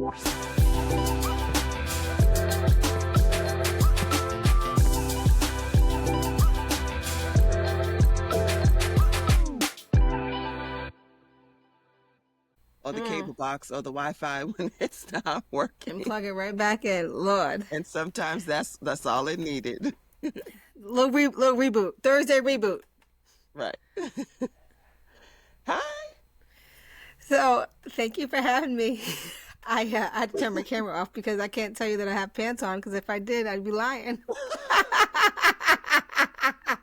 Or the cable box or the Wi-Fi when it's not working. And plug it right back in, Lord. And sometimes that's all it needed. Little reboot. Thursday reboot. Right. Hi. So thank you for having me. I had to turn my camera off because I can't tell you that I have pants on, because if I did, I'd be lying. So I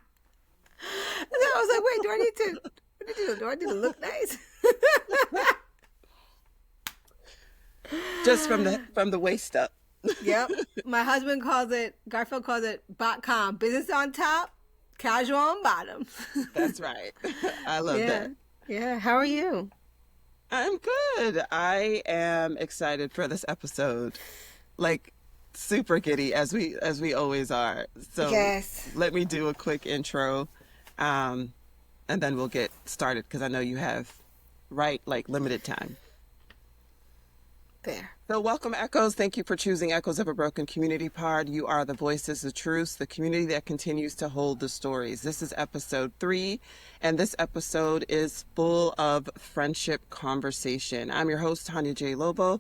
was like, wait, do I need to look nice? Just from the waist up. Yep. My husband Garfield calls it botcom. Business on top, casual on bottom. That's right. I love that. Yeah. How are you? I'm good. I am excited for this episode. Like, super giddy as we always are. So yes. Let me do a quick intro. And then we'll get started, because I know you have limited time. There. So welcome, Echoes. Thank you for choosing Echoes of a Broken Community Pod. You are the voices, the truths, the community that continues to hold the stories. This is episode 3, and this episode is full of friendship conversation. I'm your host, Tanya J. Lobo,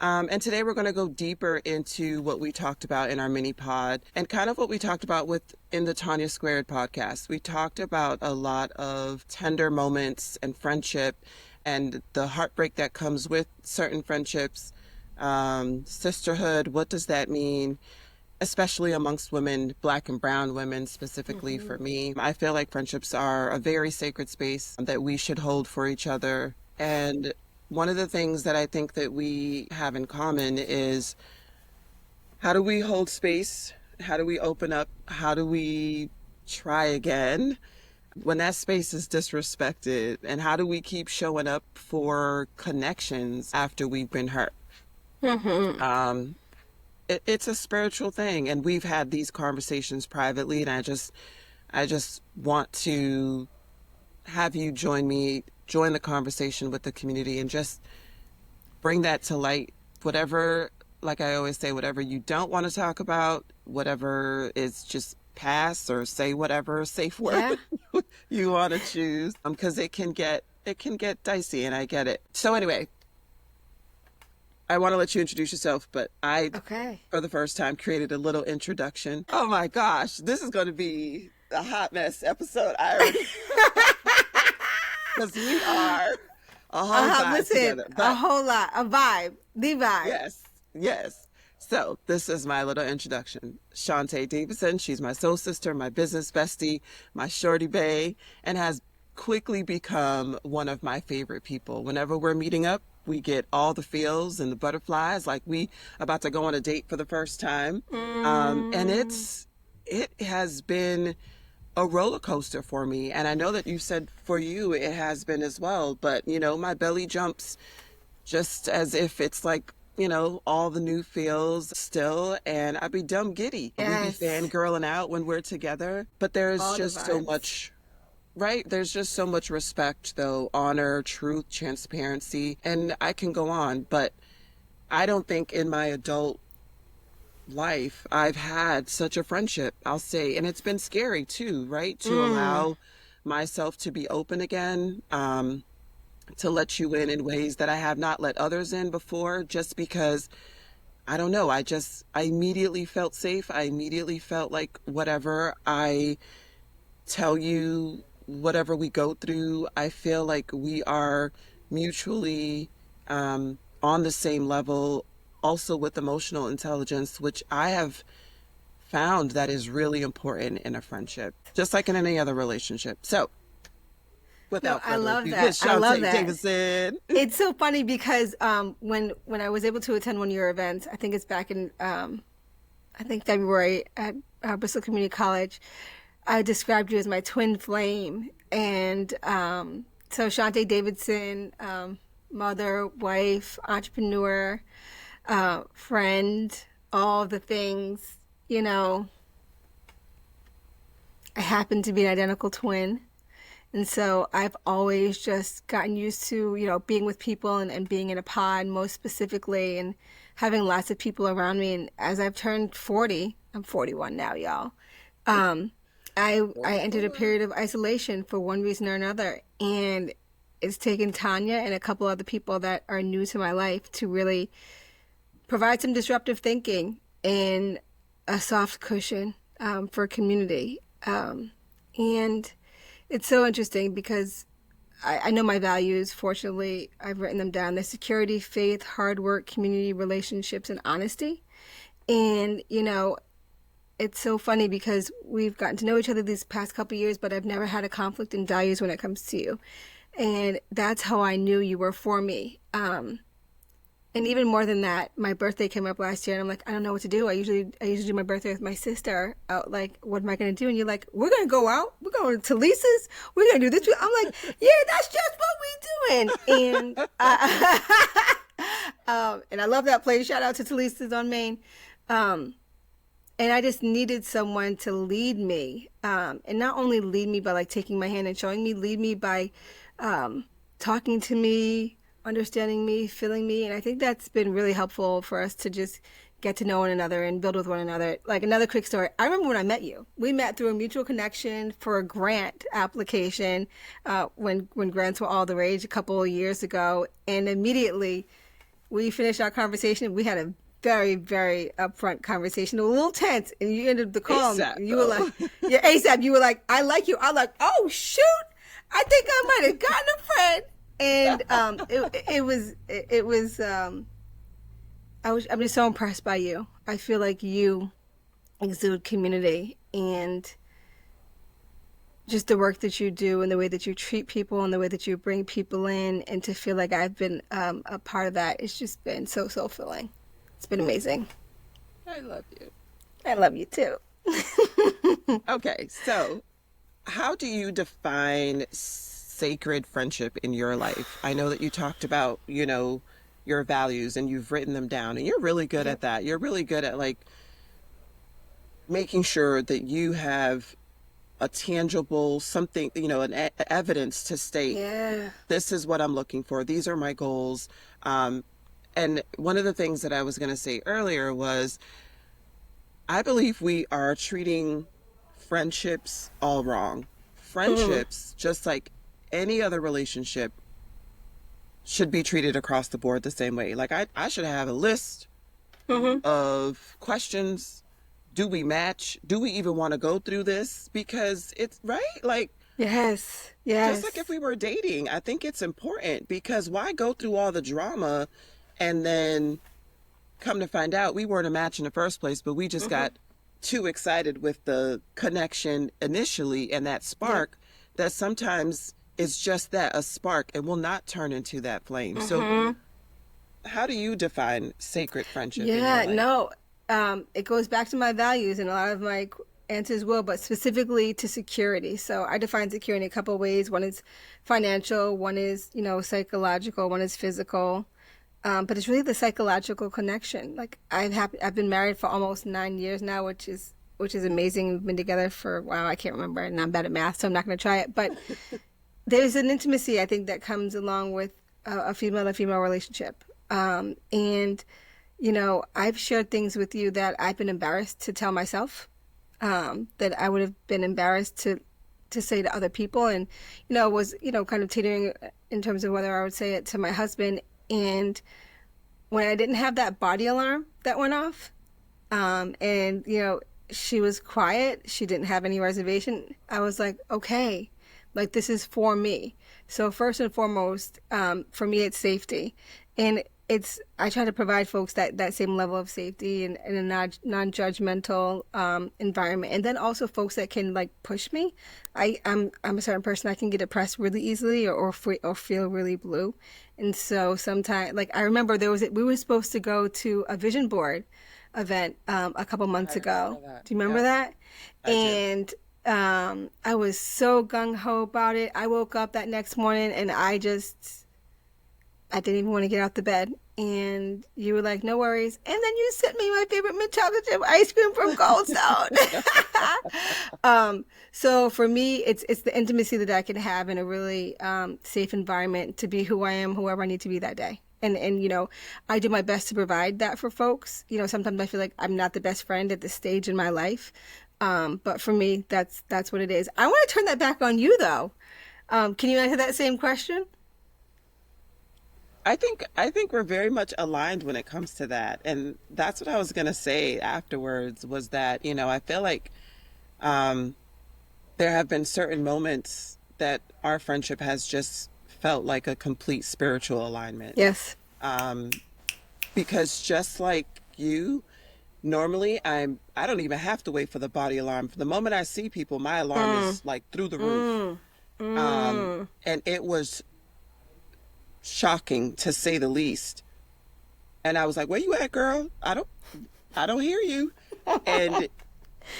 and today we're going to go deeper into what we talked about in our mini pod and kind of what we talked about in the Tanya Squared podcast. We talked about a lot of tender moments and friendship and the heartbreak that comes with certain friendships, sisterhood. What does that mean, especially amongst women, Black and brown women specifically? For me, I feel like friendships are a very sacred space that we should hold for each other. And one of the things that I think that we have in common is, how do we hold space? How do we open up? How do we try again when that space is disrespected? And how do we keep showing up for connections after we've been hurt? It's a spiritual thing, and we've had these conversations privately, and I just want to have you join the conversation with the community, and just bring that to light. Whatever, like I always say, whatever you don't want to talk about, whatever is just pass, or say whatever safe word you want to choose, because it can get dicey, and I get it. So anyway, I want to let you introduce yourself, but I, for the first time, created a little introduction. Oh my gosh, this is going to be a hot mess episode. Because we are a whole vibe together. A whole lot, a vibe, the vibe. Yes. So this is my little introduction. Shonte Davidson, she's my soul sister, my business bestie, my shorty bae, and has quickly become one of my favorite people. Whenever we're meeting up, we get all the feels and the butterflies, like we about to go on a date for the first time. And it has been a roller coaster for me. And I know that you said for you it has been as well. But, my belly jumps just as if it's like, all the new feels still, and I'd be dumb giddy. Yes. We be fangirling out when we're together. But there's all just so much, right? There's just so much respect, though, honor, truth, transparency, and I can go on. But I don't think in my adult life I've had such a friendship, I'll say. And it's been scary too, right? To allow myself to be open again, to let you in ways that I have not let others in before, just because, I don't know, I immediately felt safe. I immediately felt like whatever I tell you, whatever we go through, I feel like we are mutually on the same level, also with emotional intelligence, which I have found that is really important in a friendship, just like in any other relationship. So I love that. I love that. Davidson. It's so funny because when I was able to attend one of your events, I think it's back in February at Bristol Community College, I described you as my twin flame. And so Shonte Davidson, mother, wife, entrepreneur, friend, all the things, I happen to be an identical twin. And so I've always just gotten used to, being with people and being in a pod most specifically and having lots of people around me. And as I've turned 40, I'm 41 now, y'all. Um, I entered a 44. period of isolation for one reason or another. And it's taken Tanya and a couple other people that are new to my life to really provide some disruptive thinking and a soft cushion for community. And it's so interesting because I know my values. Fortunately, I've written them down. They're security, faith, hard work, community, relationships, and honesty. And, it's so funny because we've gotten to know each other these past couple years, but I've never had a conflict in values when it comes to you. And that's how I knew you were for me. And even more than that, my birthday came up last year, and I'm like, I don't know what to do. I usually do my birthday with my sister. Like, what am I going to do? And you're like, we're going to go out. We're going to Lisa's. We're going to do this. I'm like, yeah, that's just what we doing. And and I love that place. Shout out to Lisa's on Main. And I just needed someone to lead me, and not only lead me by like taking my hand and showing me, lead me by talking to me, understanding me, feeling me. And I think that's been really helpful for us to just get to know one another and build with one another. Like another quick story. I remember when I met you. We met through a mutual connection for a grant application when grants were all the rage a couple of years ago. And immediately we finished our conversation. We had a very, very upfront conversation, a little tense, and you ended the call. ASAP, and you were like, yeah, ASAP. You were like, I like you. I was like, oh shoot, I think I might have gotten a friend. And I'm just so impressed by you. I feel like you exude community and just the work that you do and the way that you treat people and the way that you bring people in, and to feel like I've been a part of that. It's just been so fulfilling. It's been amazing. I love you. I love you too. Okay, so how do you define sacred friendship in your life? I know that you talked about, your values and you've written them down, and you're really good at that. You're really good at like making sure that you have a tangible something, evidence to state, this is what I'm looking for. These are my goals. And one of the things that I was going to say earlier was I believe we are treating friendships all wrong. Friendships, just like any other relationship, should be treated across the board the same way. Like I should have a list of questions. Do we match? Do we even want to go through this? Because it's right. Like, yes. Just like if we were dating, I think it's important, because why go through all the drama and then come to find out we weren't a match in the first place, but we just got too excited with the connection initially and that spark that sometimes it's just that, a spark, and will not turn into that flame. So how do you define sacred friendship in your life? No, it goes back to my values, and a lot of my answers will, but specifically to security. So I define security in a couple of ways. One is financial, one is, psychological, one is physical. But it's really the psychological connection. Like I've been married for almost 9 years now, which is amazing. We've been together for, wow, I can't remember, and I'm bad at math, so I'm not going to try it. But there's an intimacy, I think, that comes along with a female to female relationship. And I've shared things with you that I've been embarrassed to tell myself, that I would have been embarrassed to say to other people, and was kind of teetering in terms of whether I would say it to my husband. And when I didn't have that body alarm that went off, and she was quiet, she didn't have any reservation, I was like, okay, like this is for me. So first and foremost, for me, it's safety, and I try to provide folks that same level of safety and in a non-judgmental environment, and then also folks that can like push me. I'm a certain person. I can get depressed really easily or feel really blue, and so sometimes, like I remember we were supposed to go to a vision board event a couple months ago. Do you remember that? And I was so gung-ho about it. I woke up that next morning and I didn't even want to get out the bed. And you were like, no worries. And then you sent me my favorite mint chocolate chip ice cream from Cold Stone. So for me, it's the intimacy that I can have in a really safe environment to be who I am, whoever I need to be that day. And I do my best to provide that for folks. Sometimes I feel like I'm not the best friend at this stage in my life. But for me, that's what it is. I want to turn that back on you though. Can you answer that same question? I think we're very much aligned when it comes to that. And that's what I was gonna say afterwards was that, I feel like um there have been certain moments that our friendship has just felt like a complete spiritual alignment. Yes. Um because just like you, normally I don't even have to wait for the body alarm. For the moment I see people, my alarm Mm, is like through the roof. mm, mm. And it was shocking to say the least. And I was like, "Where you at, girl? I don't hear you." And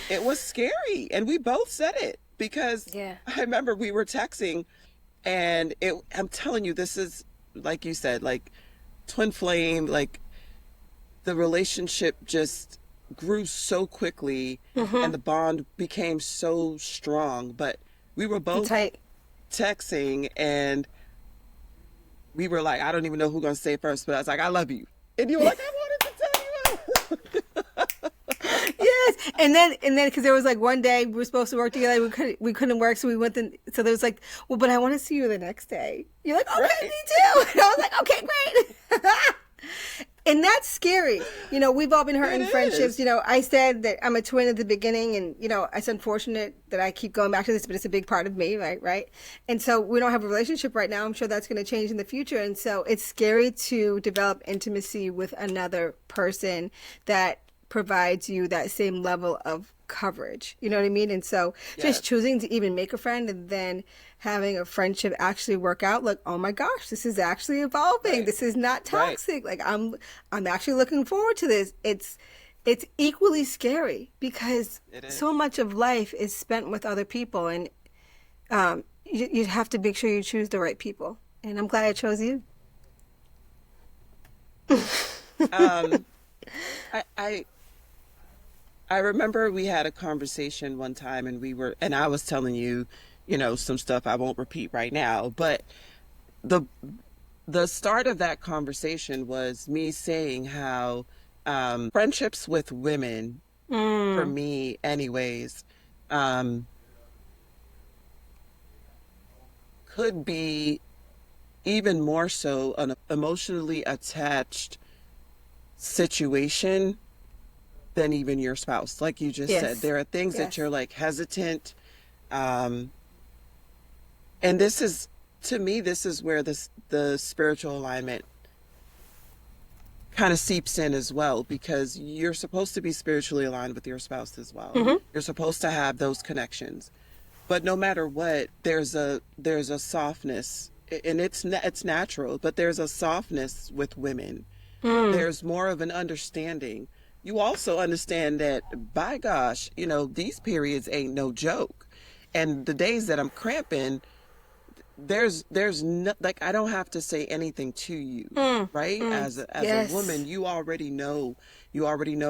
it was scary. And we both said it because Yeah. I remember we were texting and I'm telling you, this is like you said, like twin flame, like the relationship just grew so quickly Mm-hmm. and the bond became so strong. But we were And both tight. texting and we were like, I don't even know who's gonna say it first, but I was like, I love you. And you were like, I wanted to tell you. Yes, and then because there was like one day we were supposed to work together, we couldn't work, so we went. So there was like, well, but I want to see you the next day. You're like, okay, Right. me too. And I was like, okay, great. And that's scary. We've all been hurt It in friendships. is. I said that I'm a twin at the beginning, and it's unfortunate that I keep going back to this, but it's a big part of me, right? Right. And so we don't have a relationship right now. I'm sure that's going to change in the future. And so it's scary to develop intimacy with another person that provides you that same level of coverage. You know what I mean? And so just Yes. choosing to even make a friend and then having a friendship actually work out, like, oh my gosh, this is actually evolving. Right. This is not Right. toxic. Like I'm actually looking forward to this. It's equally scary because It so is. much of life is spent with other people, and you have to make sure you choose the right people. And I'm glad I chose you. Um, I, I I remember we had a conversation one time and and I was telling you, some stuff I won't repeat right now, but the the start of that conversation was me saying how friendships with women, for Mm, me anyways, um, could be even more so an emotionally attached situation than even your spouse. Like you just said, yes. there are things that Yes. you're like hesitant. Um, and this is, to me, this is where the spiritual alignment kind of seeps in as well, because you're supposed to be spiritually aligned with your spouse as well. Mm-hmm. You're supposed to have those connections. But no matter what, there's a softness, and it's natural, but there's a softness with women. Mm, There's more of an understanding. You also understand that, by gosh, these periods ain't no joke. And the days that I'm cramping, there's no, like, I don't have to say anything to you, mm, right? mm. As a Yes. woman, you already know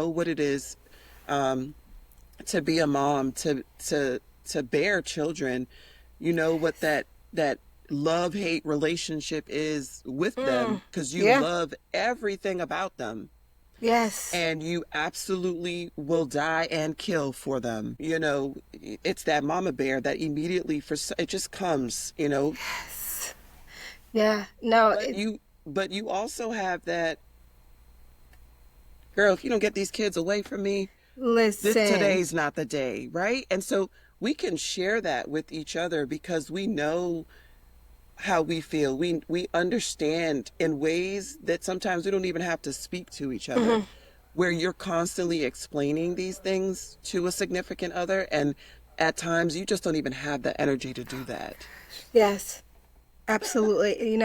what it is, um, to be a mom, to bear children. You know what that love hate relationship is with Mm. them because you Yeah. love everything about them Yes. and you absolutely will die and kill for them. It's that mama bear that immediately it just comes. Yes. Yeah. No, But you also have that, girl, if you don't get these kids away from me, listen. today's not the day, right? And so we can share that with each other because we know how we feel. We understand in ways that sometimes we don't even have to speak to each other. Hmm. Where you're constantly explaining these things to a significant other, and at times you just don't even have the energy to do that. Yes. Absolutely.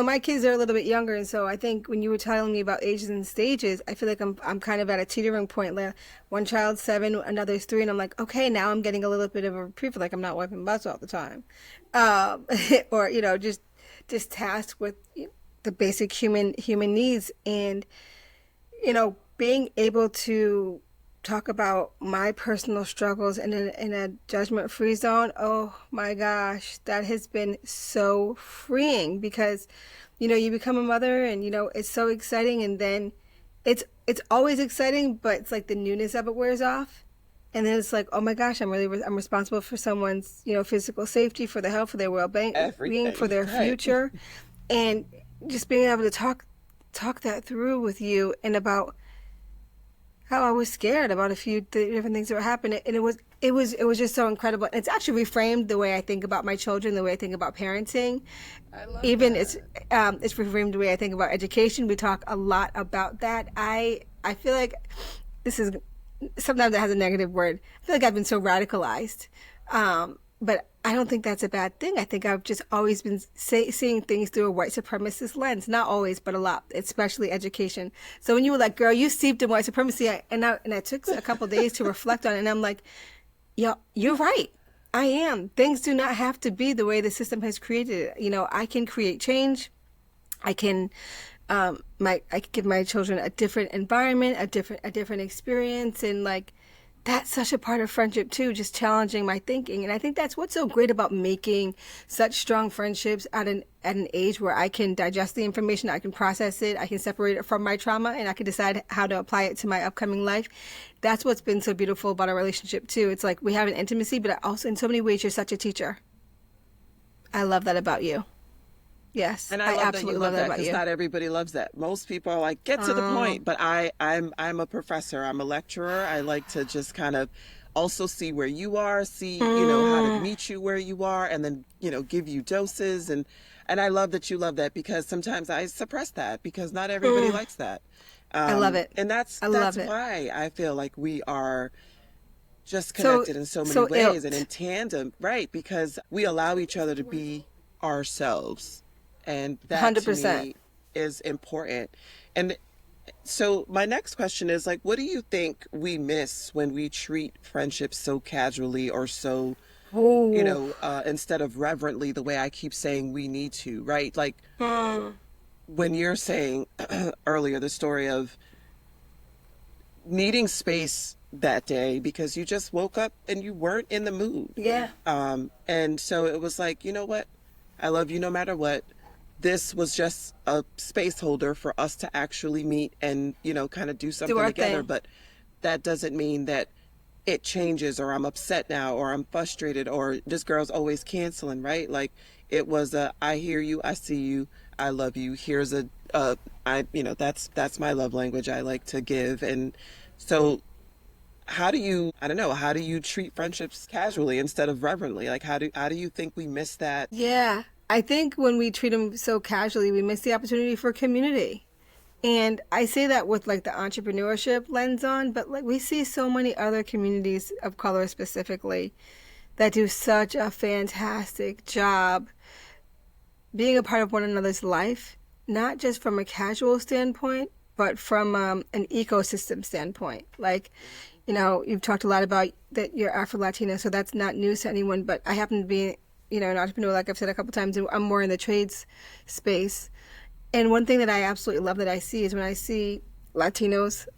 My kids are a little bit younger, and so I think when you were telling me about ages and stages, I feel like I'm kind of at a teetering point. Like one child's 7, another's 3, and I'm like, okay, now I'm getting a little bit of a reprieve. Like I'm not wiping butts all the time, um, or just tasked with the basic human needs. And being able to talk about my personal struggles in a judgment-free zone, oh my gosh, that has been so freeing, because you become a mother, and it's so exciting, and then it's always exciting, but it's like the newness of it wears off. And then it's like, oh my gosh, I'm responsible for someone's physical safety, for their health, for their well-being, for Everything, their right? future. And just being able to talk that through with you, and about how I was scared about a few different things that were happening, and it was just so incredible. And it's actually reframed the way I think about my children, the way I think about parenting. I love Even that. it's reframed the way I think about education. We talk a lot about that. I feel like this is sometimes that has a negative word. I feel like I've been so radicalized, but I don't think that's a bad thing. I think I've just always been seeing things through a white supremacist lens. Not always, but a lot, especially education. So when you were like, "Girl, you steeped in white supremacy," and I took a couple days to reflect on it, and I'm like, "Yeah, you're right. I am. Things do not have to be the way the system has created it. I can create change. I can I could give my children a different environment, a different experience, and like that's such a part of friendship too, just challenging my thinking. And I think that's what's so great about making such strong friendships at an age where I can digest the information, I can process it, I can separate it from my trauma, and I can decide how to apply it to my upcoming life. That's what's been so beautiful about our relationship too. It's like we have an intimacy, but also in so many ways you're such a teacher. I love that about you. Yes, And I I love that you absolutely love love that that about because you. not everybody loves that. Most people are like, get to the Oh, point. But I'm a professor. I'm a lecturer. I like to just kind of also see where you are, see, how to mm, meet you where you are, and then, give you doses. And I love that you love that, because sometimes I suppress that because not everybody mm. likes that. I love it. And that's I that's love it. why I feel like we are just So connected in so many so ways and in ilt. tandem, right? Because we allow each other to be ourselves. And that to 100%. me is important. And so my next question is like, what do you think we miss when we treat friendships so casually or so, Ooh. instead of reverently, the way I keep saying we need to, right? Like Mm. when you're saying earlier the story of needing space that day because you just woke up and you weren't in the mood. Yeah. And so it was like, you know what? I love you no matter what. This was just a space holder for us to actually meet and, kind of do Do something our together. thing. But that doesn't mean that it changes or I'm upset now or I'm frustrated or this girl's always canceling, right? Like it was I hear you, I see you, I love you. Here's that's my love language I like to give. And so I don't know, how do you treat friendships casually instead of reverently? Like how do you think we miss that? Yeah. I think when we treat them so casually, we miss the opportunity for community. And I say that with like the entrepreneurship lens on, but like we see so many other communities of color specifically that do such a fantastic job being a part of one another's life, not just from a casual standpoint, but from an ecosystem standpoint. Like, you've talked a lot about that you're Afro Latina, so that's not news to anyone. But I happen to be, an entrepreneur, like I've said a couple times, and I'm more in the trades space. And one thing that I absolutely love that I see is when I see Latinos,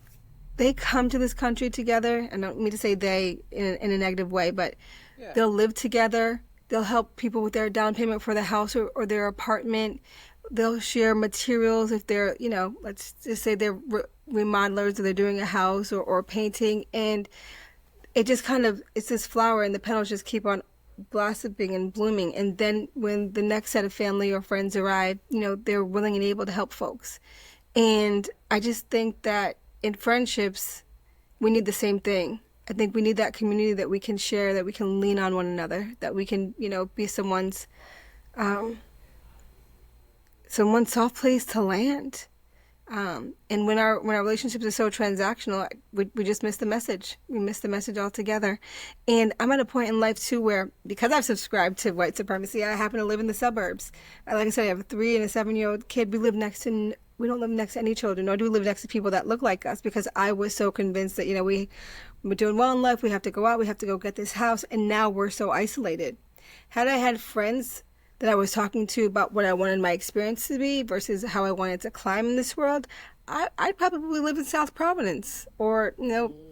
they come to this country together. I don't mean to say they in a negative way, but Yeah. they'll live together. They'll help people with their down payment for the house or their apartment. They'll share materials if they're, let's just say they're remodelers or they're doing a house or painting. And it just kind of, it's this flower and the petals just keep on blossoming and blooming. And then when the next set of family or friends arrive, they're willing and able to help folks. And I just think that in friendships, we need the same thing. I think we need that community that we can share, that we can lean on one another, that we can, be um, someone's soft place to land. And when our relationships are so transactional, we just miss the message. We miss the message altogether. And I'm at a point in life too where, because I've subscribed to white supremacy, I happen to live in the suburbs. Like I said, I have a 3 and a 7-year-old kid. We don't live next to any children, nor do we live next to people that look like us, because I was so convinced that we're doing well in life. We have to go out. We have to go get this house, and now we're so isolated. Had I had friends that I was talking to about what I wanted my experience to be versus how I wanted to climb in this world, I'd probably live in South Providence or,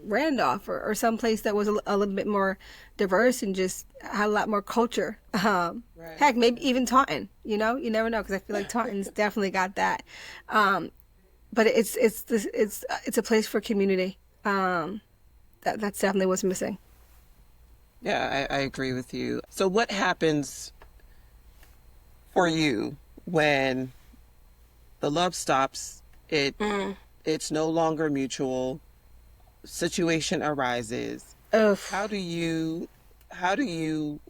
Randolph or some place that was a little bit more diverse and just had a lot more culture. Right. Heck, maybe even Taunton, you never know because I feel like Taunton's definitely got that. Um, but it's a place for community. That's definitely what's missing. Yeah, I agree with you. So what happens for you when the love stops? It Mm. it's no longer mutual. Situation arises. Ugh. How do you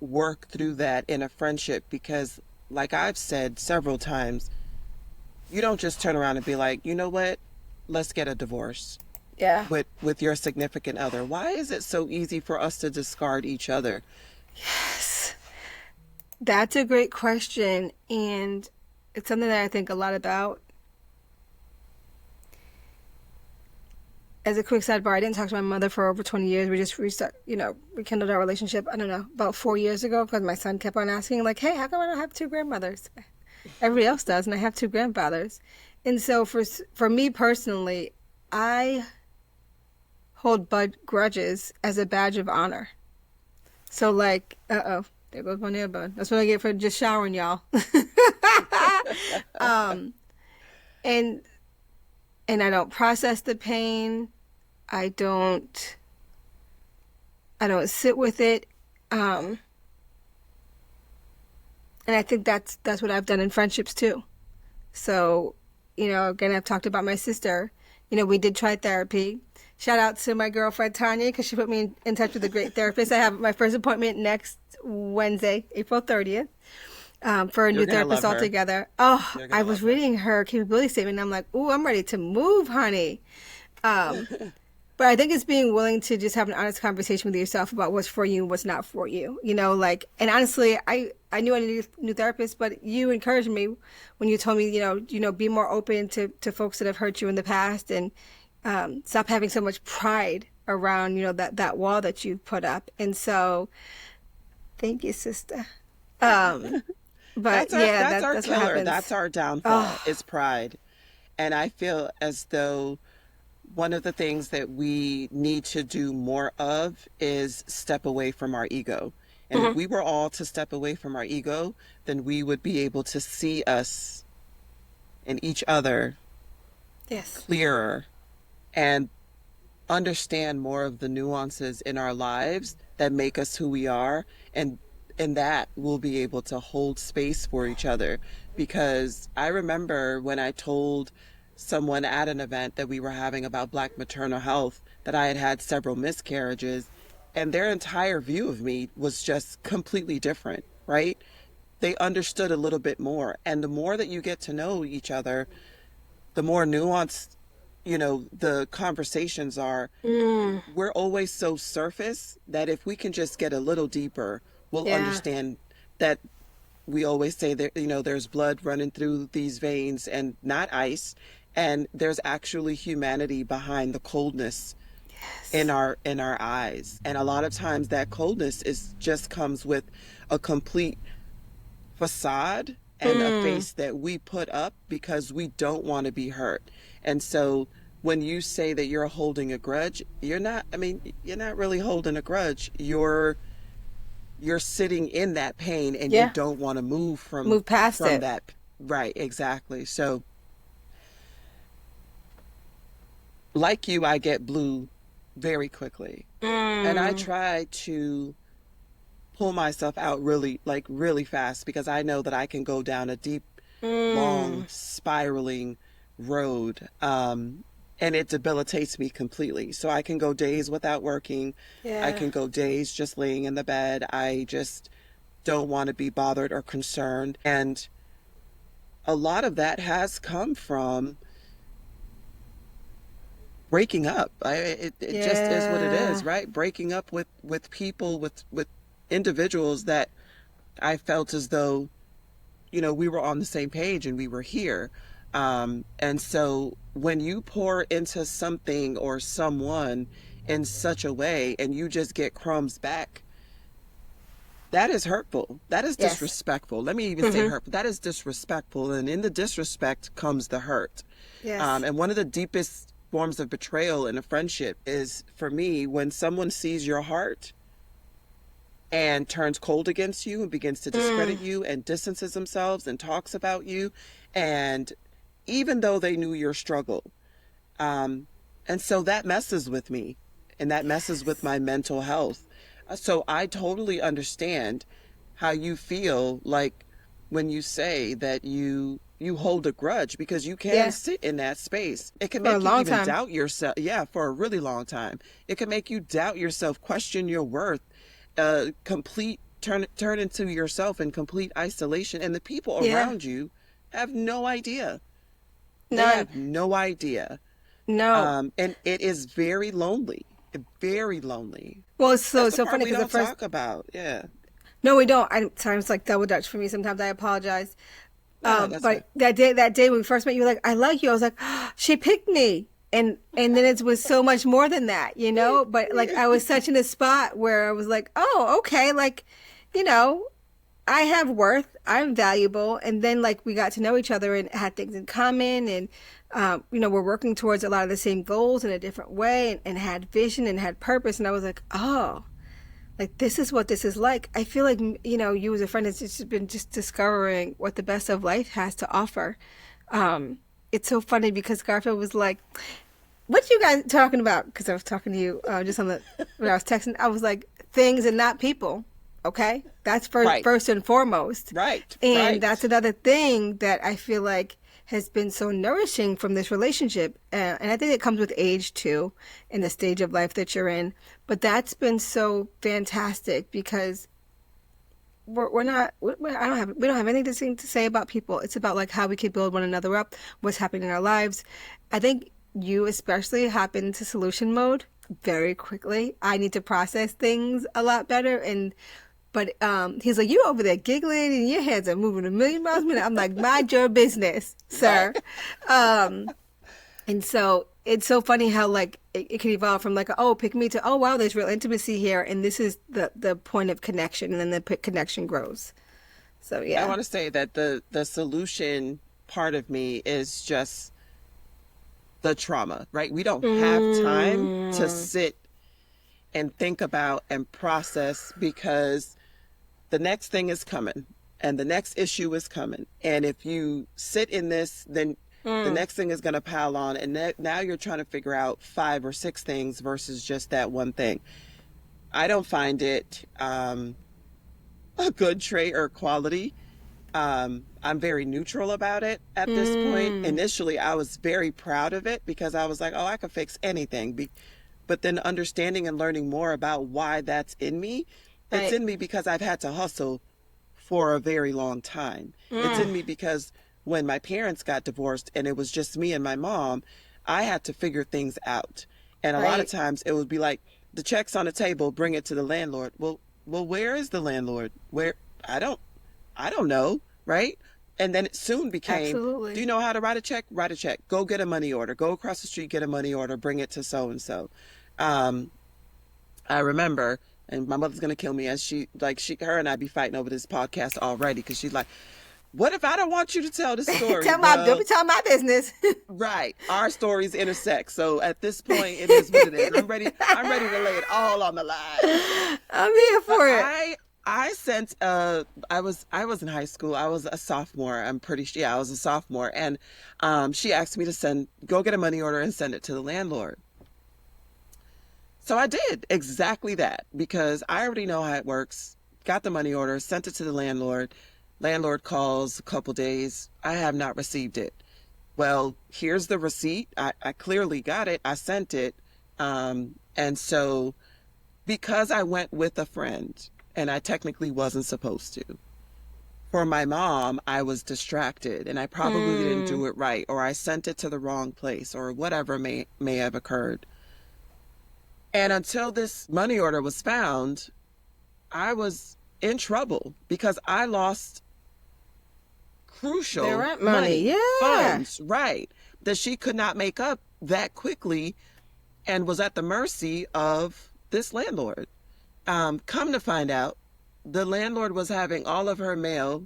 work through that in a friendship? Because like I've said several times, you don't just turn around and be like, you know what? Let's get a divorce Yeah. with your significant other. Why is it so easy for us to discard each other? Yes. That's a great question, and it's something that I think a lot about. As a quick sidebar, I didn't talk to my mother for over 20 years. We just rekindled our relationship, I don't know, about 4 years ago because my son kept on asking, like, hey, how come I don't have two grandmothers? Everybody else does, and I have two grandfathers. And so for me personally, I hold bud grudges as a badge of honor. So, like, there goes my nail bud. That's what I get for just showering, y'all. um, and and I don't process the pain. I don't I don't sit with it. Um, and I think that's what I've done in friendships too. So, again, I've talked about my sister. We did try therapy. Shout out to my girlfriend Tanya because she put me in touch with a great therapist. I have my first appointment next Wednesday, April 30th, for a You're new gonna therapist love her. altogether. Oh, You're I gonna was love her. reading her capability statement and I'm like, ooh, I'm ready to move, honey. Um, But I think it's being willing to just have an honest conversation with yourself about what's for you and what's not for you. And honestly, I knew I needed a new therapist, but you encouraged me when you told me, be more open to folks that have hurt you in the past and stop having so much pride around, that wall that you've put up. And so, thank you, sister. Um, but yeah, That's that our that's what killer. happens. That's our Oh, downfall. Is pride. And I feel as though one of the things that we need to do more of is step away from our ego. And if mhm. we were all to step away from our ego, then we would be able to see us and each other Yes. clearer and understand more of the nuances in our lives that make us who we are, and that we'll be able to hold space for each other. Because I remember when I told someone at an event that we were having about Black maternal health that I had had several miscarriages, and their entire view of me was just completely different, right? They understood a little bit more, and the more that you get to know each other, the more nuanced, the conversations are. Mm, We're always so surface that if we can just get a little deeper, we'll yeah. understand that we always say that, there's blood running through these veins and not ice. And there's actually humanity behind the coldness in Yes. our eyes. And a lot of times that coldness is just comes with a complete facade and a Mm, face that we put up because we don't want to be hurt. And so when you say that you're holding a grudge, you're not really holding a grudge. You're sitting in that pain and you yeah. don't want to move Move past from it. that. Right, exactly. So like you, I get blue very quickly. And I Mm, try to pull myself out really, like really fast because I know that I can go down a deep, long, mm, spiraling road. And it debilitates me completely. So I can go days without working. I yeah. can go days just laying in the bed. I just don't want to be bothered or concerned. And a lot of that has come from breaking up. It just is what it is, Yeah. right? Breaking up with people, with individuals that I felt as though, we were on the same page and we were here. And so when you pour into something or someone in such a way and you just get crumbs back, That is hurtful. That is Yes. disrespectful. Let me even say hurtful. That is disrespectful. And in the disrespect comes the hurt. Yes. And one of the deepest forms of betrayal in a friendship is, for me, when someone sees your heart and turns cold against you and begins to discredit you and distances themselves and talks about you. And even though they knew your struggle. And so that messes with me, and that messes with my mental health. So I totally understand how you feel like when you say that you hold a grudge, because you can Yeah. sit in that space. It can For a make you long even time. doubt yourself. Yeah, for a really long time. It can make you doubt yourself, question your worth, turn into yourself in complete isolation, and the people Yeah. around you have no idea. They None. have no idea. No. And it is very lonely, very lonely. Well, That's it's the so part funny we because the don't first, talk about. Yeah. no, we don't. I times like double dutch for me. Sometimes I apologize. No, that's fine. But that day when we first met, you were like, "I like you." I was like, oh, "She picked me," and then it was so much more than that, you know. But like, I was such in a spot where I was like, "Oh, okay," like, you know, I have worth. I'm valuable. And then like we got to know each other and had things in common, and we're working towards a lot of the same goals in a different way, and had vision and had purpose. And I was like, oh, like this is what this is like. I feel like you as a friend has just been just discovering what the best of life has to offer. It's so funny because Garfield was like, "What you guys talking about?" Because I was talking to you just on the when I was texting. I was like, "Things and not people." Okay, that's Right, first and foremost, right, and that's right. another thing that I feel like has been so nourishing from this relationship, and I think it comes with age too, in the stage of life that you're in. But that's been so fantastic because we're not we don't have anything to say about people. It's about like how we can build one another up, what's happening in our lives. I think you especially hop into solution mode very quickly. I need to process things a lot better, and but he's like, you over there giggling and your heads are moving a million miles a minute. I'm like, mind your business, Right. sir. Um, and so it's so funny how like it can evolve from like, oh, pick me to, oh, wow, there's real intimacy here. And this is the point of connection. And then the connection grows. So I yeah. want to say that the solution part of me is just the trauma, right? We don't have time to Mm, sit and think about and process, because the next thing is coming and the next issue is coming. And if you sit in this, then the mm, next thing is going to pile on. And now you're trying to figure out 5 or 6 things versus just that one thing. I don't find it a good trait or quality. I'm very neutral about it at this point. mm. Initially, I was very proud of it because I was like, oh, I could fix anything. But then understanding and learning more about why that's in me, it's Right. in me because I've had to hustle for a very long time. It's Mm, in me because when my parents got divorced and it was just me and my mom, I had to figure things out. And a lot of right. times it would be like, the check's on the table, bring it to the landlord. Well, where is the landlord? Where? I don't I don't know, right? And then it soon became, do Absolutely. you know how to write a check? Write a check. Go get a money order. Go across the street, get a money order, bring it to so and so. Um, I remember, and my mother's gonna kill me, as her and I be fighting over this podcast already, because she's like, "What if I don't want you to tell the story?" Don't be Well, telling my business. right, our stories intersect. So at this point, it is what it is. I'm ready. I'm ready to lay it all on the line. I'm here But for it. I sent I was in high school. I was a sophomore. I'm pretty sure. Yeah, I was a sophomore, and she asked me to go get a money order and send it to the landlord. So I did exactly that because I already know how it works. Got the money order, sent it to the landlord. Landlord calls a couple days. I have not received it. Well, here's the receipt. I clearly got it. I sent it. And so because I went with a friend and I technically wasn't supposed to, for my mom, I was distracted and I probably didn't Mm, do it right, or I sent it to the wrong place, or whatever may have occurred. And until this money order was found, I was in trouble because I lost the crucial rent money. money, Yeah. funds, right, that she could not make up that quickly, and was at the mercy of this landlord. Come to find out, the landlord was having all of her mail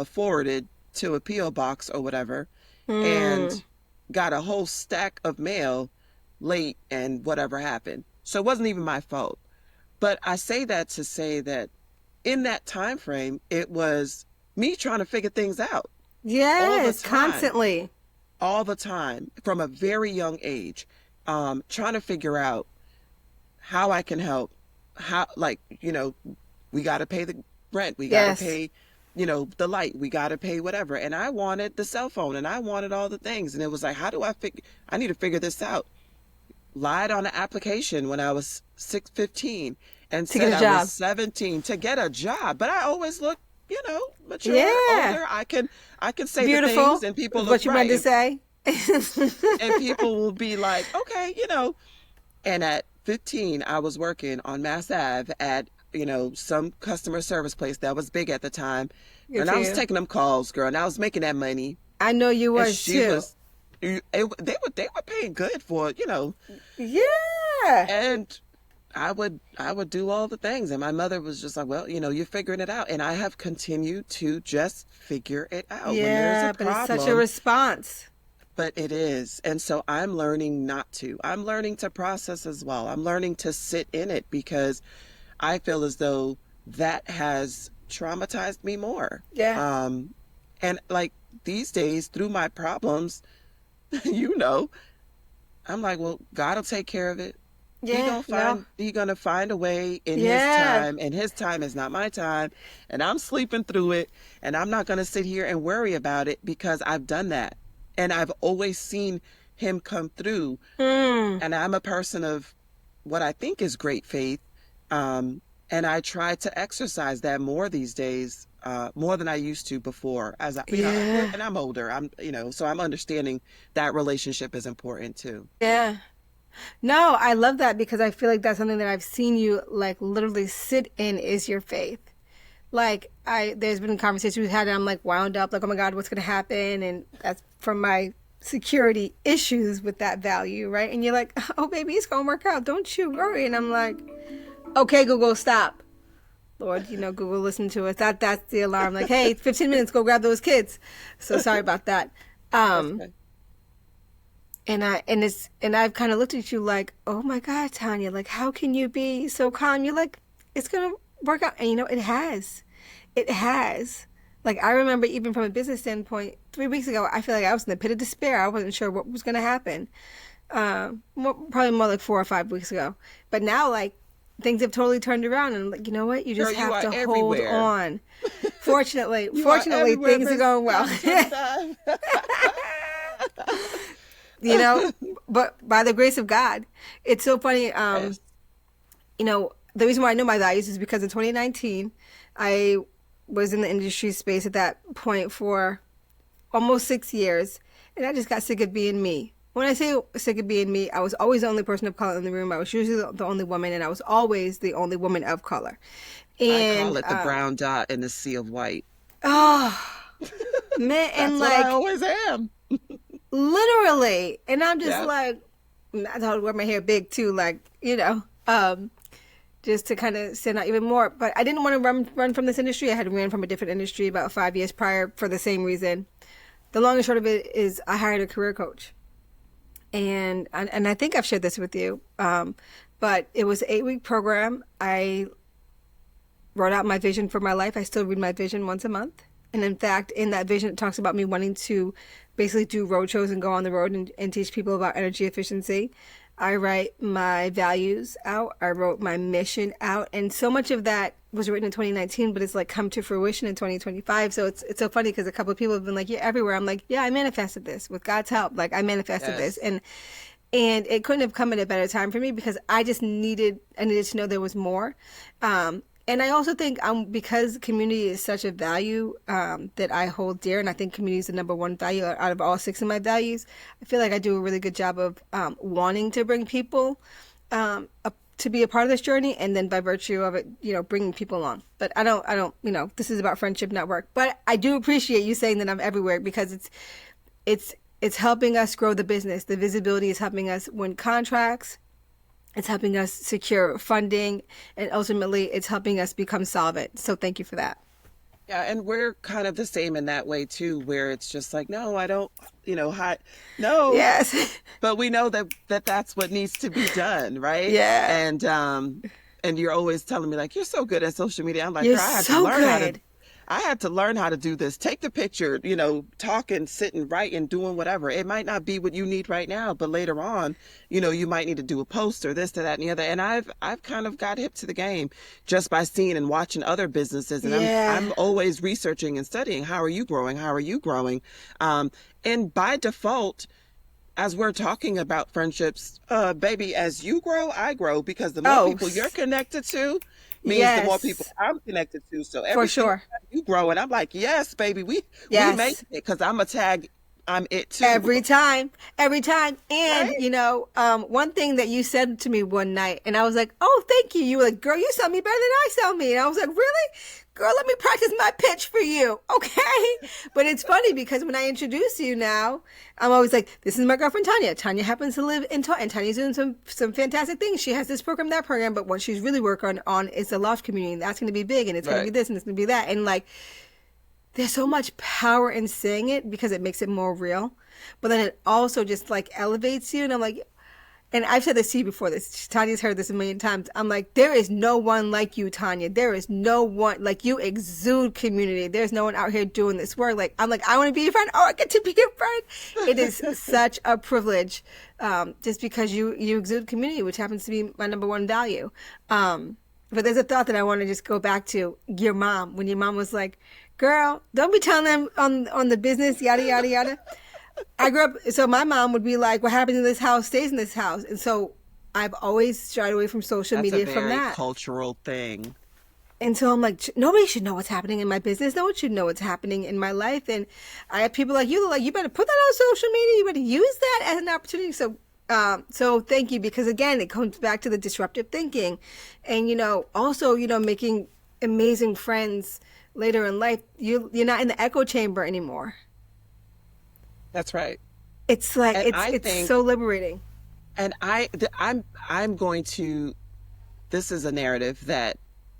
forwarded to a PO box or whatever, Mm. and got a whole stack of mail late and whatever happened. So it wasn't even my fault. But I say that to say that in that time frame, it was me trying to figure things out all the Yes, time, constantly. all the time from a very young age, trying to figure out how I can help. How, like, we got to pay the rent, we got to Yes. pay, the light, we got to pay whatever. And I wanted the cell phone and I wanted all the things. And it was like, how do I figure, I need to figure this out. Lied on an application when I was 15 and To get said a I was job. 17 to get a job. But I always look, mature, Yeah. older. I can say the things Beautiful and people is look what you meant right. to say. And people will be like, okay, And at 15, I was working on Mass Ave at, some customer service place that was big at the time. Good And for I was you. taking them calls, girl, and I was making that money. I know you And was she too. was, they were paying good for it, Yeah. and I would do all the things. And my mother was just like, well, you're figuring it out. And I have continued to just figure it out when there's a Yeah, but it's such a problem. response. But it is. And so I'm learning not to. I'm learning to process as well. I'm learning to sit in it because I feel as though that has traumatized me more. Yeah. And like these days, through my problems, you know, I'm like, well, God will take care of it. Yeah. No. He gonna find a way in his Yeah. time, and his time is not my time, and I'm sleeping through it, and I'm not gonna sit here and worry about it because I've done that. And I've always seen him come through. Mm. And I'm a person of what I think is great faith. And I try to exercise that more these days, more than I used to before. As I, Yeah. and I'm older. So I'm understanding that relationship is important too. Yeah. No, I love that because I feel like that's something that I've seen you like literally sit in is your faith. Like there's been conversations we've had and I'm like wound up like, oh my God, what's gonna happen? And that's from my security issues with that value, right? And you're like, oh baby, it's gonna work out. Don't you worry. And I'm like, okay, Google, stop. Lord, Google, listen to us. That's the alarm. Like, hey, 15 minutes, go grab those kids. So sorry about that. That's Um, okay. and I've kind of looked at you like, oh my God, Tanya, like how can you be so calm? You're like, it's gonna work out, and it has. Like I remember even from a business standpoint, 3 weeks ago, I feel like I was in the pit of despair. I wasn't sure what was gonna happen. Probably more like 4 or 5 weeks ago, but now like things have totally turned around, and like you know what, you Girl, just you have are to hold everywhere. on. Fortunately, You are everywhere, things are Miss going well. Tanya Dive. you know, but by the grace of God, it's so funny. Yes. The reason why I know my values is because in 2019, I was in the industry space at that point for almost 6 years, and I just got sick of being me. When I say sick of being me, I was always the only person of color in the room. I was usually the only woman, and I was always the only woman of color. I call And it the brown dot in the sea of white. oh man, and That's what I like always am. literally, and I'm just Yeah. like, I thought I'd wear my hair big too, like just to kind of stand out even more. But I didn't want to run from this industry. I had ran from a different industry about 5 years prior for the same reason. The long and short of it is I hired a career coach. And I think I've shared this with you. But it was an 8-week program. I wrote out my vision for my life. I still read my vision once a month. And in fact, in that vision, it talks about me wanting to basically do road shows and go on the road and teach people about energy efficiency. I write my values out. I wrote my mission out. And so much of that was written in 2019, but it's like come to fruition in 2025. So it's so funny because a couple of people have been like, you're everywhere. I'm like, yeah, I manifested this with God's help. Like I manifested this. Yes. And it couldn't have come at a better time for me because I needed to know there was more. And I also think because community is such a value that I hold dear, and I think community is the number one value out of all 6 of my values. I feel like I do a really good job of wanting to bring people to be a part of this journey, and then by virtue of it, bringing people along. But I don't, this is about friendship, not work. But I do appreciate you saying that I'm everywhere because it's helping us grow the business. The visibility is helping us win contracts. It's helping us secure funding, and ultimately it's helping us become solvent. So thank you for that. Yeah, and we're kind of the same in that way too, where it's just like, no, I don't, hi, no, Yes. but we know that that's what needs to be done, right? Yeah. And you're always telling me like, you're so good at social media. I'm like, You're girl, so good. I had to learn how to do this. Take the picture, talking, sitting, writing, doing whatever. It might not be what you need right now, but later on, you might need to do a post or this, to that, and the other. And I've kind of got hip to the game just by seeing and watching other businesses. And Yeah. I'm always researching and studying. How are you growing? How are you growing? And by default, as we're talking about friendships, baby, as you grow, I grow, because the more Oh, people you're connected to means the more people yes. I'm connected to. So For every single sure. time you grow, and I'm like, yes, baby, we make Yes. it, because I'm a tag, I'm it too. Every time, every time. And, Right? one thing that you said to me one night, and I was like, oh, thank you. You were like, girl, you sell me better than I sell me. And I was like, really? Girl, let me practice my pitch for you. Okay. But it's funny because when I introduce you now, I'm always like, this is my girlfriend, Tanya. Tanya happens to live in Taunton, and Tanya's doing some fantastic things. She has this program, that program. But what she's really working on is the loft community. And that's going to be big, and it's going to be Right. this, and it's going to be that. And like, there's so much power in saying it because it makes it more real, but then it also just like elevates you. And I'm like, and I've said this to you before, this Tanya's heard this a million times. I'm like, there is no one like you, Tanya. There is no one like you. Exude community. There's no one out here doing this work. Like, I'm like, I want to be your friend. Oh, I get to be your friend. It is such a privilege, just because you exude community, which happens to be my number one value. But there's a thought that I want to just go back to your mom, when your mom was like, girl, don't be telling them on the business, yada, yada, yada. I grew up, so my mom would be like, what happens in this house stays in this house. And so I've always shied away from social That's a media from very that. cultural thing. And so I'm like, nobody should know what's happening in my business. No one should know what's happening in my life. And I have people like, you better put that on social media. You better use that as an opportunity. So thank you, because again, it comes back to the disruptive thinking, and also making amazing friends later in life. You're not in the echo chamber anymore. That's right. It's like And I it's think, so liberating. and I'm going to. This is a narrative that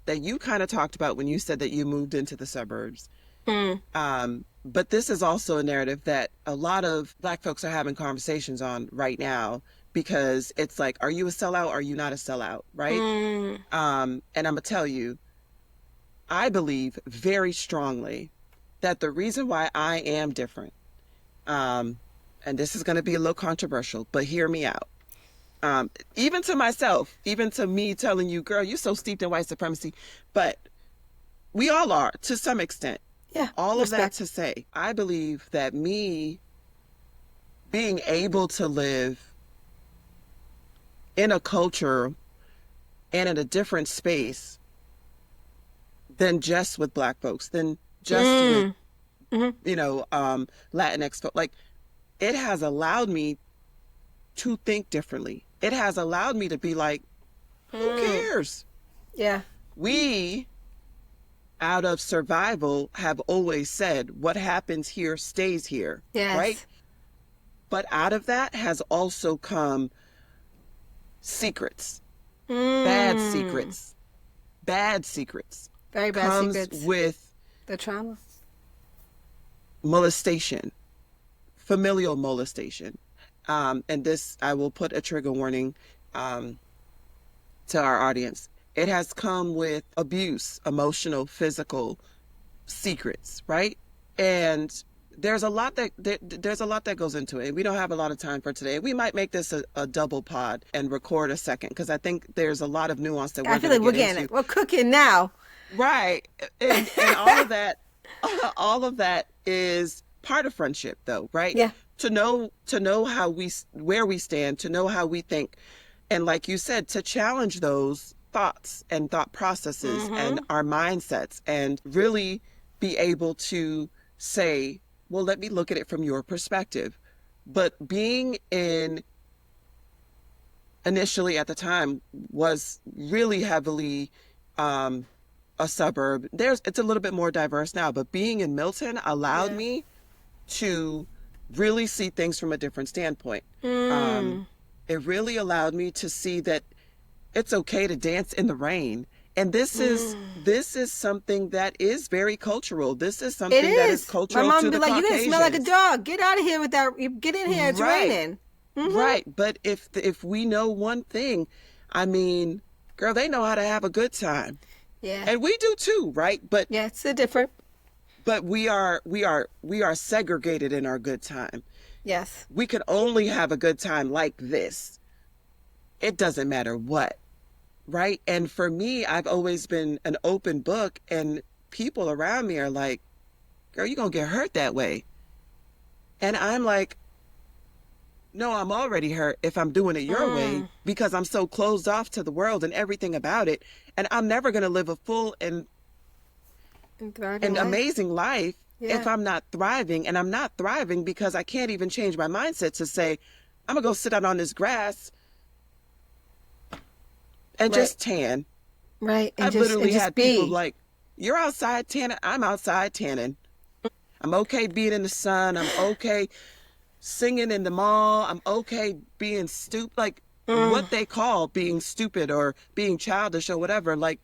you kind of talked about when you said that you moved into the suburbs. Mm. But this is also a narrative that a lot of Black folks are having conversations on right now, because it's like, are you a sellout? Are you not a sellout? Right? Mm. And I'm gonna tell you, I believe very strongly that the reason why I am different, um, and this is going to be a little controversial, but hear me out. Even to myself, even to me telling you, girl, you're so steeped in white supremacy, but we all are to some extent. Yeah, All of that respect. to say, I believe that me being able to live in a culture and in a different space than just with Black folks, than just with, Mm. Hmm. Latinx folks, like, it has allowed me to think differently. It has allowed me to be like, who Mm. cares? Yeah. We, out of survival, have always said what happens here stays here, right? Yes. But out of that has also come secrets, bad Mm. secrets, bad secrets. Very bad Comes secrets. with The trauma. molestation, familial molestation. And this, I will put a trigger warning um, to our audience. It has come with abuse, emotional, physical, secrets, right? And there's a lot that goes into it. We don't have a lot of time for today. We might make this a double pod and record a second, because I think there's a lot of nuance that I we're feel going like to we're get getting into. we're cooking now. Right. And all of that, all of that is part of friendship though, right? Yeah. To know where we stand, to know how we think. And like you said, to challenge those thoughts and thought processes and Mm-hmm. our mindsets, and really be able to say, well, let me look at it from your perspective. But being in initially at the time was really heavily um, a suburb. It's a little bit more diverse now, but being in Milton allowed Yeah. me to really see things from a different standpoint. Um, Mm. it really allowed me to see that it's okay to dance in the rain. And Mm. this is something that is very cultural. This is It something that is is. My cultural mom to would be the like, "You're gonna smell like a Caucasians. dog. Get out of here with that. You get in here. It's Right. raining." Mm-hmm. Right. But if we know one thing, I mean, girl, they know how to have a good time. Yeah. And we do too, right? Yeah. It's a different. But we are segregated in our good time. Yes. We can only have a good time like this. It doesn't matter what, right? And for me, I've always been an open book, and people around me are like, girl, you're going to get hurt that way. And I'm like, no, I'm already hurt if I'm doing it your way Mm. because I'm so closed off to the world and everything about it. And I'm never going to live a full And thriving and life. amazing life if Yeah. I'm not thriving. And I'm not thriving because I can't even change my mindset to say, I'm going to go sit out on this grass and Right. just tan. Right. And I've just literally had people be. like, you're outside tanning. I'm outside tanning. I'm okay being in the sun. I'm okay singing in the mall. I'm okay being stupid, like Mm. what they call being stupid or being childish or whatever. Like,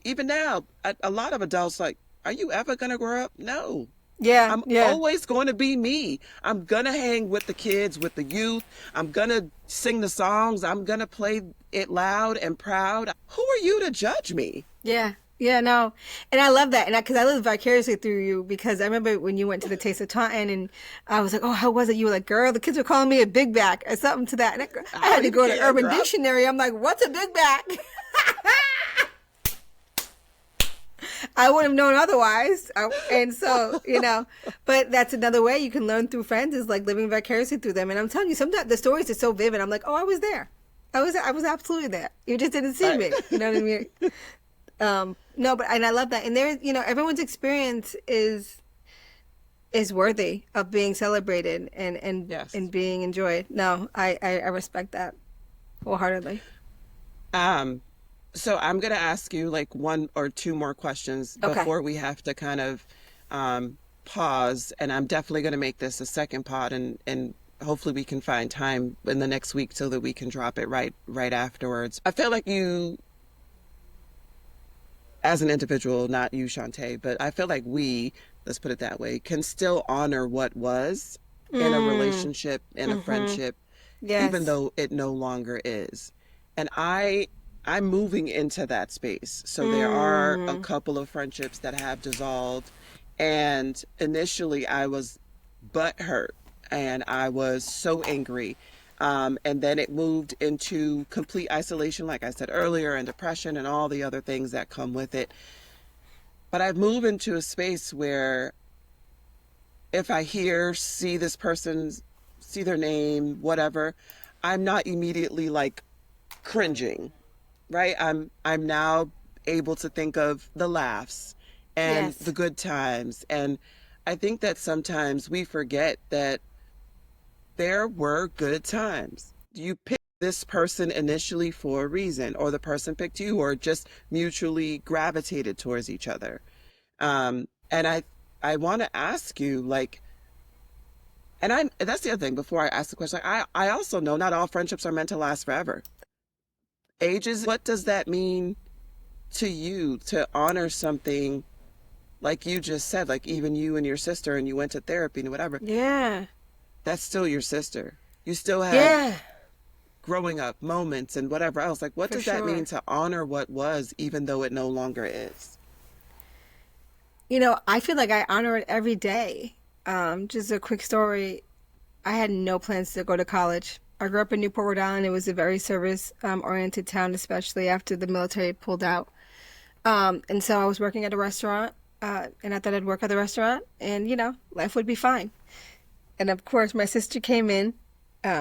even now, a lot of adults, like, are you ever going to grow up? No. Yeah. I'm Yeah. always going to be me. I'm going to hang with the kids, with the youth. I'm going to sing the songs. I'm going to play it loud and proud. Who are you to judge me? Yeah. Yeah, no. And I love that. And because I live vicariously through you, because I remember when you went to the Taste of Taunton and I was like, oh, how was it? You were like, girl, the kids were calling me a big back or something to that. And I I had don't to even go to care, Urban girl. Dictionary. I'm like, what's a big back? I would have known otherwise. And so, but that's another way you can learn through friends is like living vicariously through them. And I'm telling you, sometimes the stories are so vivid. I'm like, oh, I was there. I was absolutely there. You just didn't see Right. me. You know what I mean? No, but and I love that. And there, everyone's experience is worthy of being celebrated and Yes. being enjoyed. No, I respect that wholeheartedly. Um, so I'm going to ask you like one or two more questions Okay. before we have to kind of pause. And I'm definitely going to make this a second pod, and hopefully we can find time in the next week so that we can drop it right afterwards. I feel like you, as an individual, not you, Shonte, but I feel like we, let's put it that way, can still honor what was in a Mm, relationship, in a mm-hmm. friendship, even Yes. though it no longer is. And I'm moving into that space. So there are a Mm, couple of friendships that have dissolved. And initially I was butthurt and I was so angry. And then it moved into complete isolation, like I said earlier, and depression and all the other things that come with it. But I've moved into a space where if I see this person, see their name, whatever, I'm not immediately like cringing, right? I'm now able to think of the laughs and the yes. good times. And I think that sometimes we forget that there were good times. You picked this person initially for a reason, or the person picked you, or just mutually gravitated towards each other. And I want to ask you, like, and that's the other thing. Before I ask the question, I also know not all friendships are meant to last forever. Ages, what does that mean to you to honor something like you just said, like even you and your sister, and you went to therapy and whatever? Yeah. That's still your sister. You still had Yeah. growing up moments and whatever else. Like, what For does that mean sure. to honor what was, even though it no longer is? I feel like I honor it every day. Just a quick story. I had no plans to go to college. I grew up in Newport, Rhode Island. It was a very service oriented town, especially after the military pulled out. And so I was working at a restaurant, and I thought I'd work at the restaurant, and life would be fine. And of course, my sister came in.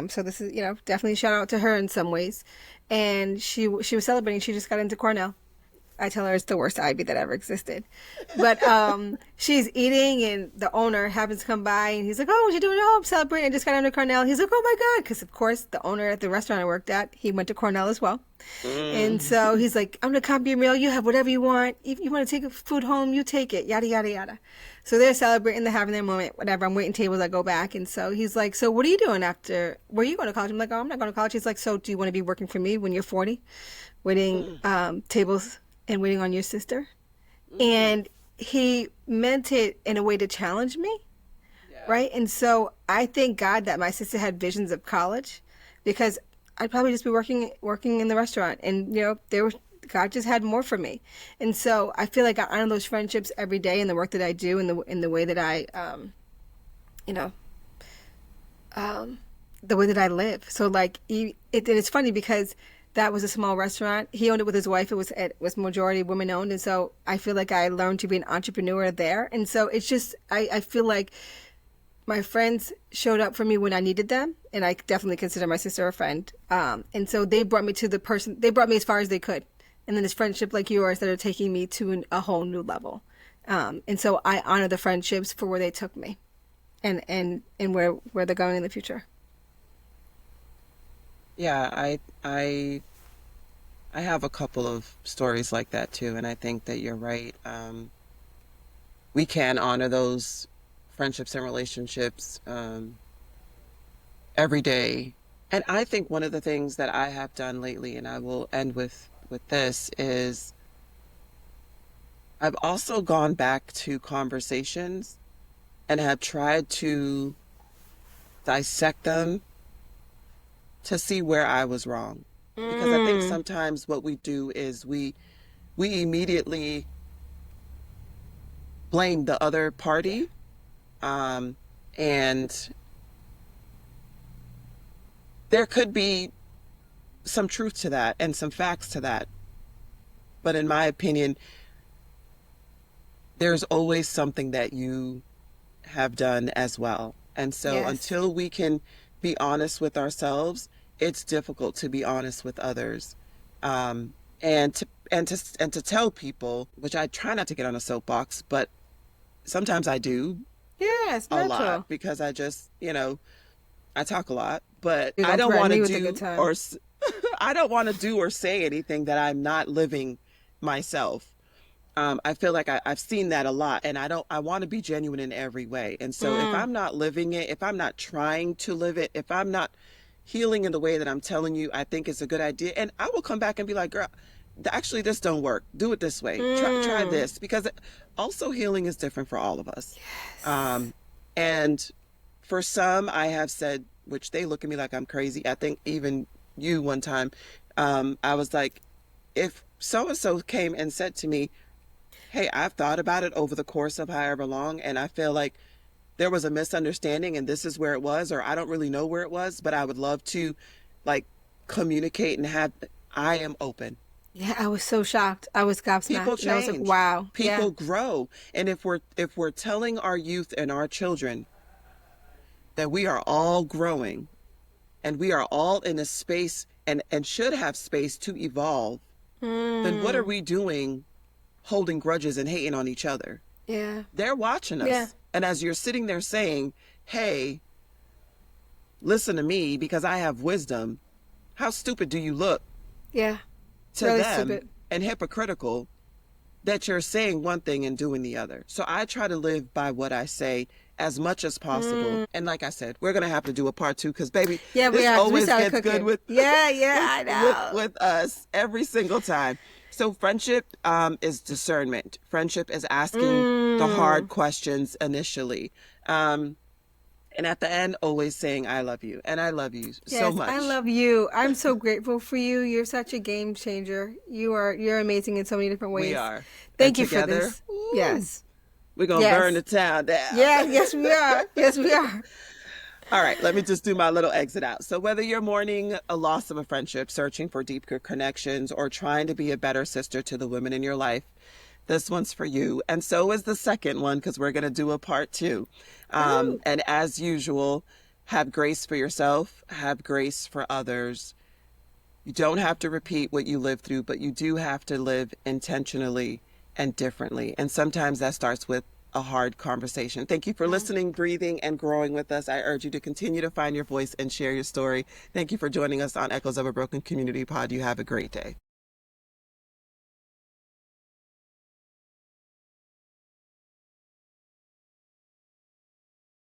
So this is, definitely shout out to her in some ways. And she was celebrating. She just got into Cornell, I tell her it's the worst IB that ever existed. But she's eating, and the owner happens to come by, and he's like, "Oh, what you doing? Oh, I'm celebrating. I just got into Cornell." He's like, "Oh my God," because of course the owner at the restaurant I worked at, he went to Cornell as well. And so he's like, "I'm gonna copy your meal. You have whatever you want. If you want to take food home, you take it. Yada yada yada." So they're celebrating, they're having their moment, whatever. I'm waiting tables. I go back, and so he's like, "So what are you doing after? Where are you going to college?" I'm like, "Oh, I'm not going to college." He's like, "So do you want to be working for me when you're 40, waiting tables and waiting on your sister?" And he meant it in a way to challenge me, right? And so I thank God that my sister had visions of college, because I'd probably just be working in the restaurant, and God just had more for me. And so I feel like I honor those friendships every day in the work that I do, in the way that I you know the way that I live. So like and it's funny because that was a small restaurant. He owned it with his wife. It was majority women owned, and so I feel like I learned to be an entrepreneur there. And so it's just I feel like my friends showed up for me when I needed them, and I definitely consider my sister a friend. And so they brought me to they brought me as far as they could, and then it's friendship like yours that are taking me to a whole new level. And so I honor the friendships for where they took me, and where they're going in the future. Yeah, I have a couple of stories like that too, and I think that you're right. We can honor those friendships and relationships every day. And I think one of the things that I have done lately, and I will end with this, is I've also gone back to conversations and have tried to dissect them to see where I was wrong. Because I think sometimes what we do is we immediately blame the other party, and there could be some truth to that and some facts to that. But in my opinion, there's always something that you have done as well. And so Yes. until we can be honest with ourselves, it's difficult to be honest with others. And to tell people, which I try not to get on a soapbox, but sometimes I do Yeah, it's a lot natural. because I just, I talk a lot, but You I don't don't threaten want to me with a good do time. I don't want to do or say anything that I'm not living myself. I feel like I've seen that a lot, and I want to be genuine in every way. And so if Mm. I'm not living it, if I'm not trying to live it, if I'm not healing in the way that I'm telling you, I think it's a good idea. And I will come back and be like, girl, actually, this don't work. Do it this way. Try Mm. this, because also healing is different for all of us. Yes. Um, and for some, I have said, which they look at me like I'm crazy. I think even you one time, I was like, if so and so came and said to me, hey, I've thought about it over the course of however long, and I feel like there was a misunderstanding and this is where it was, or I don't really know where it was, but I would love to like communicate and have, I am open. Yeah, I was so shocked. I was People gobsmacked, and I was like, change. "Wow, yeah, People grow. And if we're telling our youth and our children that we are all growing and we are all in a space and should have space to evolve, then what are mm. we doing holding grudges and hating on each other? Yeah, They're watching yeah, us. And as you're sitting there saying, hey, listen to me because I have wisdom, how stupid do you look yeah." to Really them stupid. and hypocritical that you're saying one thing and doing the other? So I try to live by what I say as much as possible. Mm. And like I said, we're going to have to do a part two because baby, Yeah, we this are, 'cause we always started gets good cooking. with Yeah, yeah, with I with know. with us every single time. So friendship is discernment. Friendship is asking the hard Mm. questions initially. And at the end, always saying, I love you. And I love you so Yes, I much. love you. I'm so grateful for you. You're such a game changer. You're amazing in so many different We ways. are. And Thank you for together, this. woo, Yes, we're going to burn the yes, town down. yeah, yes, we are. Yes, we are. All right, let me just do my little exit out. So, whether you're mourning a loss of a friendship, searching for deeper connections, or trying to be a better sister to the women in your life, this one's for you. And so is the second one, because we're going to do a part two. Woohoo. And as usual, have grace for yourself, have grace for others, You don't have to repeat what you lived through, but you do have to live intentionally and differently. And sometimes that starts with a hard conversation. Thank you for listening, breathing, and growing with us. I urge you to continue to find your voice and share your story. Thank you for joining us on Echoes of a Broken Community Pod. You have a great day.